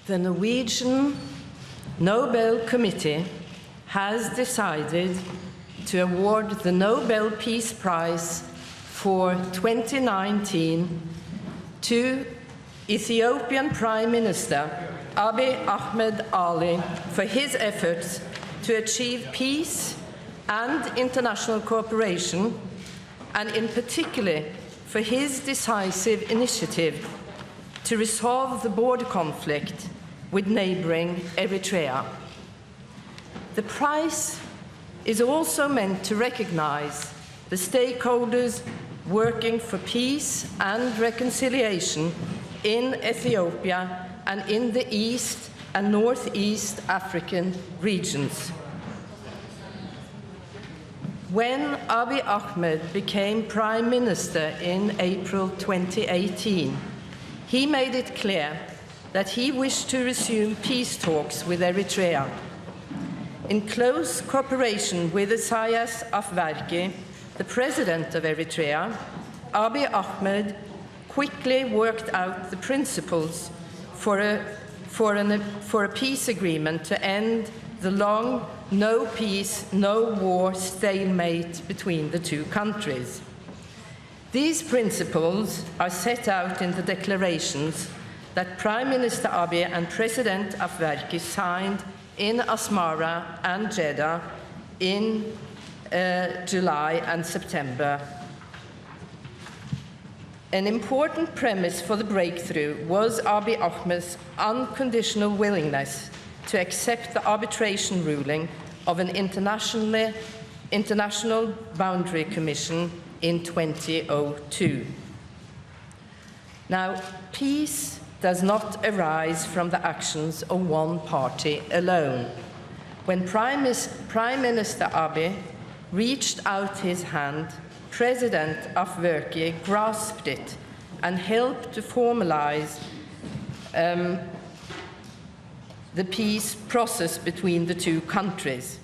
The Norwegian Nobel Committee has decided to award the Nobel Peace Prize for 2019 to Ethiopian Prime Minister Abiy Ahmed Ali for his efforts to achieve peace and international cooperation, and in particular for his decisive initiative to resolve the border conflict with neighboring Eritrea. The prize is also meant to recognize the stakeholders working for peace and reconciliation in Ethiopia and in the East and Northeast African regions. When Abiy Ahmed became Prime Minister in April 2018, he made it clear that he wished to resume peace talks with Eritrea. In close cooperation with Isaias Afwerki, the president of Eritrea, Abiy Ahmed quickly worked out the principles for a peace agreement to end the long no peace, no war stalemate between the two countries. These principles are set out in the declarations that Prime Minister Abiy and President Afwerki signed in Asmara and Jeddah in July and September. An important premise for the breakthrough was Abiy Ahmed's unconditional willingness to accept the arbitration ruling of an international boundary commission in 2002. Now, peace does not arise from the actions of one party alone. When Prime Minister Abiy reached out his hand, President Afwerki grasped it and helped to formalize the peace process between the two countries.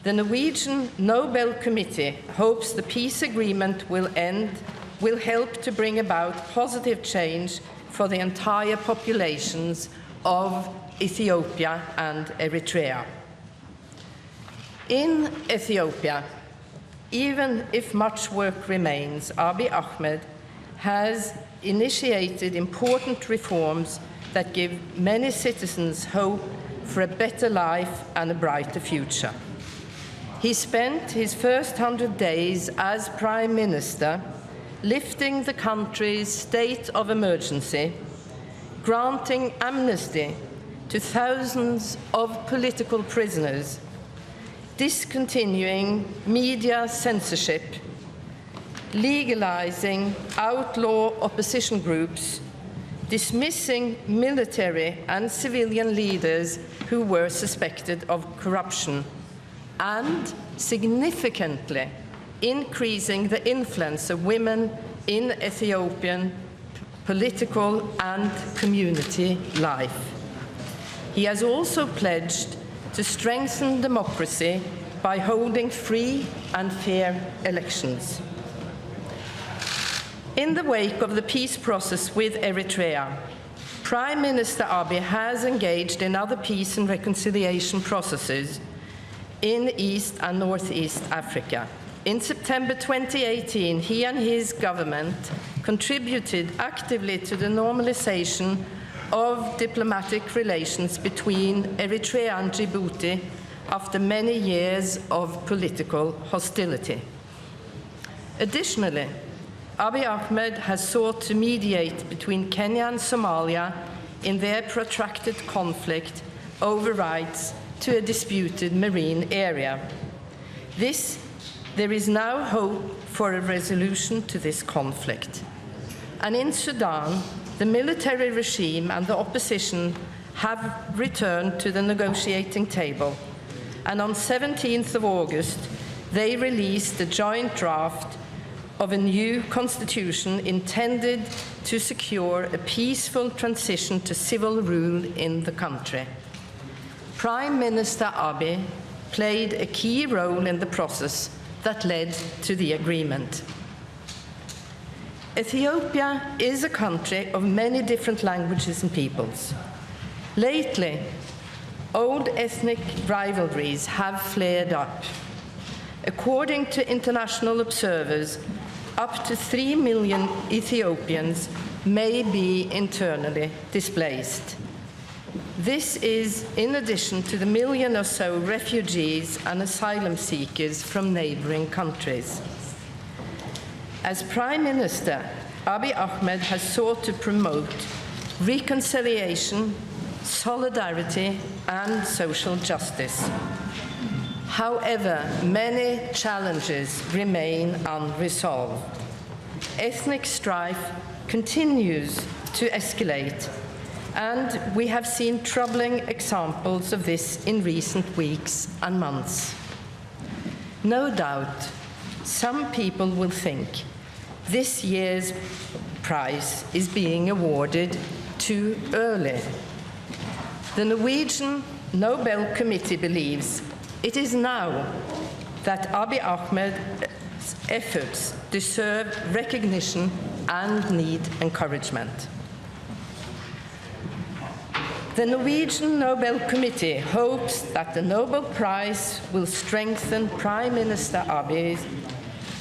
The Norwegian Nobel Committee hopes the peace agreement will help to bring about positive change for the entire populations of Ethiopia and Eritrea. In Ethiopia, even if much work remains, Abiy Ahmed has initiated important reforms that give many citizens hope for a better life and a brighter future. He spent his first 100 days as Prime Minister lifting the country's state of emergency, granting amnesty to thousands of political prisoners, discontinuing media censorship, legalizing outlaw opposition groups, dismissing military and civilian leaders who were suspected of corruption, and significantly increasing the influence of women in Ethiopian political and community life. He has also pledged to strengthen democracy by holding free and fair elections. In the wake of the peace process with Eritrea, Prime Minister Abiy has engaged in other peace and reconciliation processes in East and Northeast Africa. In September 2018, he and his government contributed actively to the normalization of diplomatic relations between Eritrea and Djibouti after many years of political hostility. Additionally, Abiy Ahmed has sought to mediate between Kenya and Somalia in their protracted conflict over rights to a disputed marine area. There is now hope for a resolution to this conflict. And in Sudan, the military regime and the opposition have returned to the negotiating table. And on 17th of August, they released a joint draft of a new constitution intended to secure a peaceful transition to civil rule in the country. Prime Minister Abiy played a key role in the process that led to the agreement. Ethiopia is a country of many different languages and peoples. Lately, old ethnic rivalries have flared up. According to international observers, up to 3 million Ethiopians may be internally displaced. This is in addition to the million or so refugees and asylum seekers from neighboring countries. As Prime Minister, Abiy Ahmed has sought to promote reconciliation, solidarity, and social justice. However, many challenges remain unresolved. Ethnic strife continues to escalate, and we have seen troubling examples of this in recent weeks and months. No doubt, some people will think this year's prize is being awarded too early. The Norwegian Nobel Committee believes it is now that Abiy Ahmed's efforts deserve recognition and need encouragement. The Norwegian Nobel Committee hopes that the Nobel Prize will strengthen Prime Minister Abiy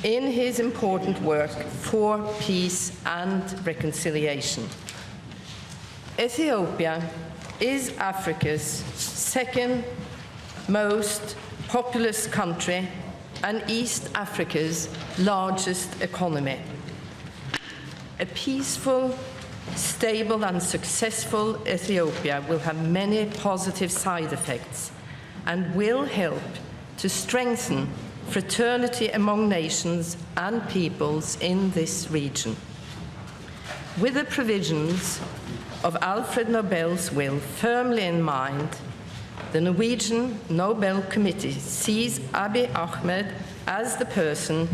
in his important work for peace and reconciliation. Ethiopia is Africa's second most populous country and East Africa's largest economy. A peaceful, stable and successful Ethiopia will have many positive side effects and will help to strengthen fraternity among nations and peoples in this region. With the provisions of Alfred Nobel's will firmly in mind, the Norwegian Nobel Committee sees Abiy Ahmed as the person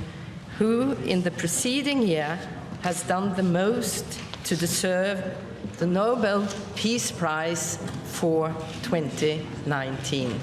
who, in the preceding year, has done the most to deserve the Nobel Peace Prize for 2019.